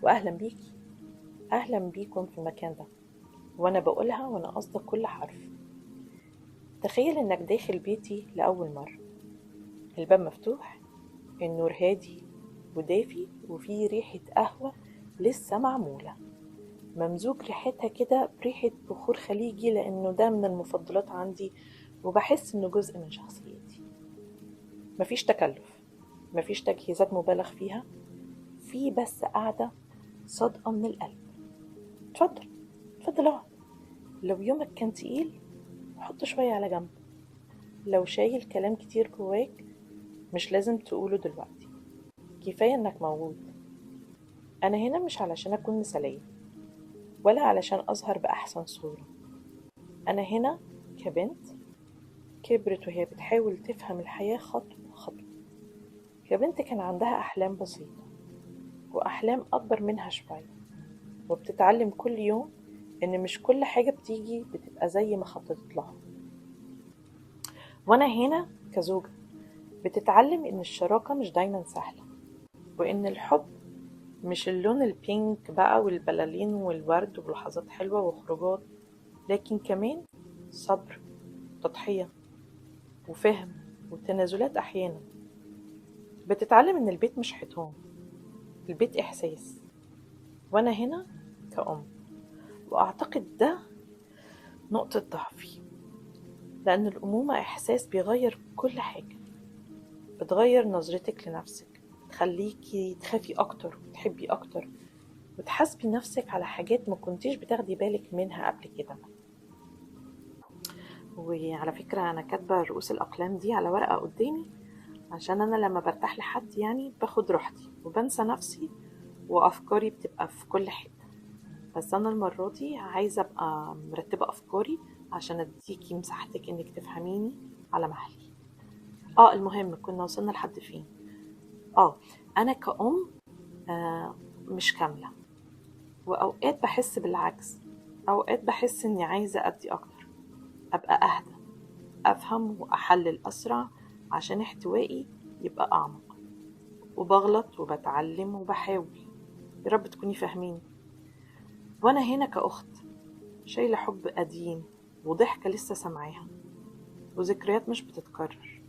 وأهلا بيكي. أهلا بيكم في المكان ده، وأنا بقولها وأنا قصدك كل حرف. تخيل إنك داخل بيتي لأول مرة، الباب مفتوح، النور هادي ودافي، وفيه ريحة قهوة لسه معمولة، ممزوج ريحتها كده بريحة بخور خليجي، لأنه ده من المفضلات عندي وبحس إنه جزء من شخصيتي. مفيش تكلف، مفيش تجهيزات مبالغ فيها، في بس قاعدة صادقة من القلب. اتفضل، اتفضل اقعد. لو يومك كان تقيل حط شوية على جنب، لو شايل كلام كتير جواك مش لازم تقوله دلوقتي، كفاية انك موجود. انا هنا مش علشان اكون مثالية ولا علشان اظهر بأحسن صورة، انا هنا كبنت كبرت وهي بتحاول تفهم الحياة خطوة خطوة، كبنت كان عندها أحلام بسيطة وأحلام أكبر منها شوية، وبتتعلم كل يوم إن مش كل حاجة بتيجي بتبقى زي ما خططت لها. وأنا هنا كزوجة بتتعلم إن الشراكة مش دايما سهلة، وإن الحب مش اللون البينك بقى والبلالين والورد ولحظات حلوة وخروجات، لكن كمان صبر، تضحية، وفهم، وتنازلات أحيانا. بتتعلم إن البيت مش حيطان، البيت إحساس. وأنا هنا كأم، وأعتقد ده نقطة ضعفي، لأن الأمومة إحساس بيغير كل حاجة، بتغير نظرتك لنفسك، تخليكي تخافي أكتر وتحبي أكتر وتحاسبي نفسك على حاجات ما كنتيش بتاخدي بالك منها قبل كده. وعلى فكرة أنا كاتبة رؤوس الأقلام دي على ورقة قدامي، عشان أنا لما برتاح لحد باخد راحتي وبنسى نفسي، وأفكاري بتبقى في كل حتة. بس أنا المرة دي عايزة أبقى مرتبة أفكاري عشان أديكي مساحتك إنك تفهميني على مهلي. المهم كنا وصلنا لحد فين؟ أنا كأم مش كاملة، وأوقات بحس بالعجز، أوقات بحس إني عايزة أدي أكتر، أبقى أهدى، أفهم وأحلل أسرع عشان احتوائي يبقى أعمق، وبغلط وبتعلم وبحاول. يا رب تكوني فاهميني. وأنا هنا كأخت شايلة حب قديم وضحكة لسه سامعاها وذكريات مش بتتكرر،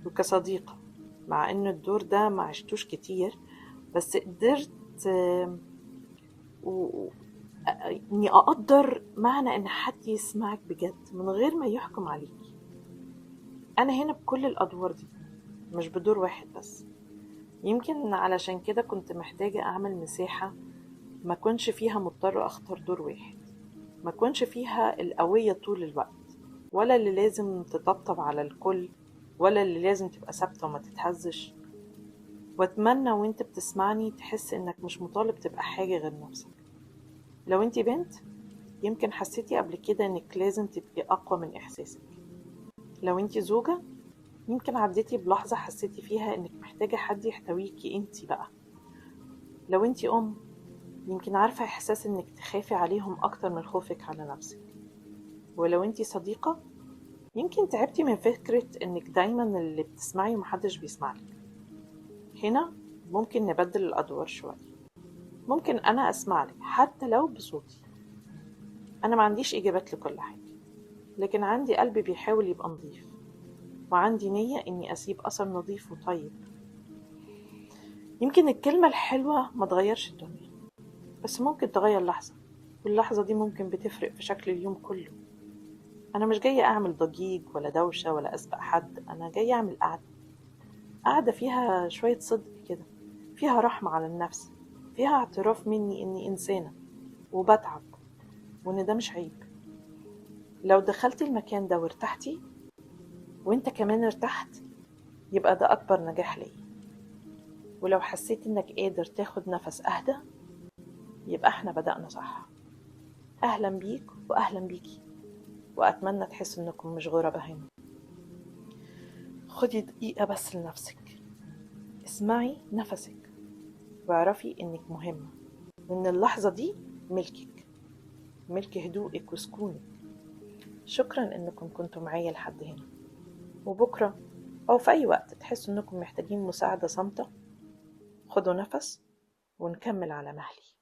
وكصديقة مع إن الدور ده ما عشتوش كتير، بس قدرت و- إني أقدر معنى إن حد يسمعك بجد من غير ما يحكم عليكي. أنا هنا بكل الأدوار دي، مش بدور واحد بس. يمكن علشان كده كنت محتاجة أعمل مساحة ما كنش فيها مضطر أختار دور واحد، ما كنش فيها القوية طول الوقت، ولا اللي لازم تطبطب على الكل، ولا اللي لازم تبقى ثابتة وما تتهزش. واتمنى وانت بتسمعني تحس انك مش مطالب تبقى حاجة غير نفسك. لو انت بنت يمكن حسيتي قبل كده انك لازم تبقي اقوى من احساسك. لو انت زوجة يمكن عديتي بلحظة حسيتي فيها انك محتاجة حد يحتويكي انت بقى. لو انت ام يمكن عارفة احساس انك تخافي عليهم اكتر من خوفك على نفسك. ولو انت صديقة يمكن تعبتي من فكرة انك دايما اللي بتسمعي ومحدش بيسمعلك. هنا ممكن نبدل الادوار شوية، ممكن انا اسمعلك حتى لو بصوتي. انا ما عنديش اجابات لكل حاجة، لكن عندي قلب بيحاول يبقى نظيف، وعندي نية اني اسيب اثر نظيف وطيب. يمكن الكلمة الحلوة ما تغيرش الدنيا، بس ممكن تغير لحظة، واللحظة دي ممكن بتفرق في شكل اليوم كله. أنا مش جاية أعمل ضجيج ولا دوشة ولا أسبق حد، أنا جاية أعمل قعدة فيها شوية صدق كده، فيها رحمة على النفس، فيها اعتراف مني إني إنسانة وبتعب، وإن ده مش عيب. لو دخلتي المكان ده وارتحتي وإنت كمان ارتحت يبقى ده أكبر نجاح ليا. ولو حسيت إنك قادر تاخد نفس أهدى يبقى إحنا بدأنا صح. أهلا بيك وأهلا بيكي، وأتمنى تحس إنكم مش غربة هنا. خدي دقيقة بس لنفسك، اسمعي نفسك، واعرفي إنك مهمة، وإن اللحظة دي ملكك، ملك هدوءك وسكونك. شكرا إنكم كنتوا معايا لحد هنا، وبكرة أو في أي وقت تحسوا إنكم محتاجين مساعدة صامتة خدوا نفس ونكمل على مهلي.